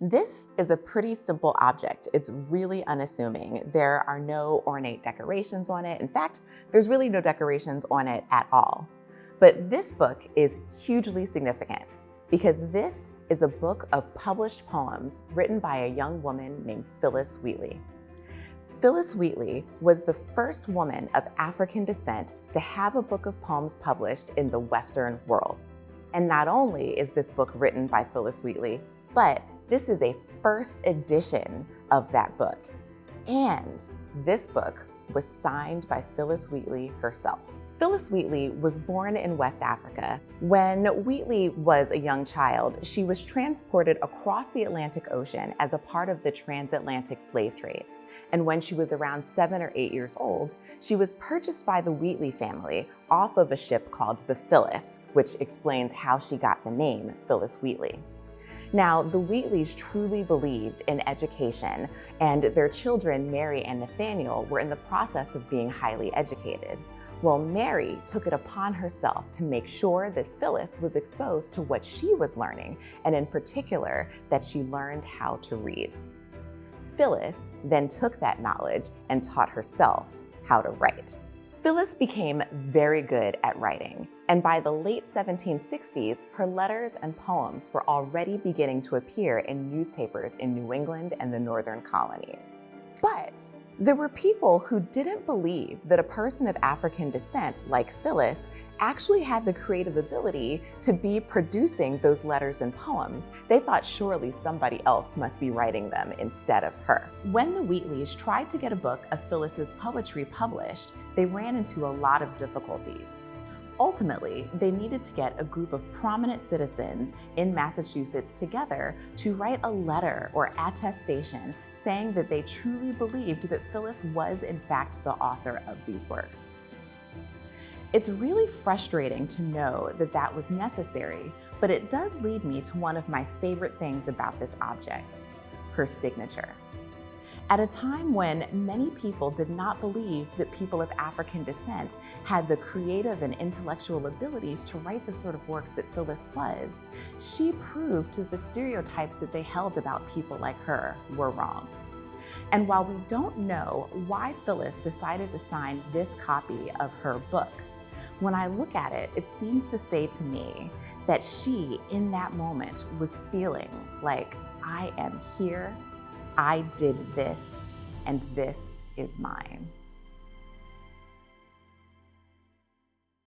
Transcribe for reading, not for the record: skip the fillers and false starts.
This is a pretty simple object. It's really unassuming. There are no ornate decorations on it. In fact, there's really no decorations on it at all. But this book is hugely significant because this is a book of published poems written by a young woman named Phillis Wheatley. Phillis Wheatley was the first woman of African descent to have a book of poems published in the Western world. And not only is this book written by Phillis Wheatley, but this is a first edition of that book. And this book was signed by Phillis Wheatley herself. Phillis Wheatley was born in West Africa. When Wheatley was a young child, she was transported across the Atlantic Ocean as a part of the transatlantic slave trade. And when she was around 7 or 8 years old, she was purchased by the Wheatley family off of a ship called the Phillis, which explains how she got the name Phillis Wheatley. Now, the Wheatleys truly believed in education, and their children, Mary and Nathaniel, were in the process of being highly educated. Well, Mary took it upon herself to make sure that Phillis was exposed to what she was learning, and in particular, that she learned how to read. Phillis then took that knowledge and taught herself how to write. Phillis became very good at writing, and by the late 1760s, her letters and poems were already beginning to appear in newspapers in New England and the northern colonies. But there were people who didn't believe that a person of African descent like Phillis actually had the creative ability to be producing those letters and poems. They thought surely somebody else must be writing them instead of her. When the Wheatleys tried to get a book of Phillis's poetry published, they ran into a lot of difficulties. Ultimately, they needed to get a group of prominent citizens in Massachusetts together to write a letter or attestation saying that they truly believed that Phillis was in fact the author of these works. It's really frustrating to know that that was necessary, but it does lead me to one of my favorite things about this object, her signature. At a time when many people did not believe that people of African descent had the creative and intellectual abilities to write the sort of works that Phillis was, she proved that the stereotypes that they held about people like her were wrong. And while we don't know why Phillis decided to sign this copy of her book, when I look at it, it seems to say to me that she, in that moment, was feeling like, I am here, I did this, and this is mine.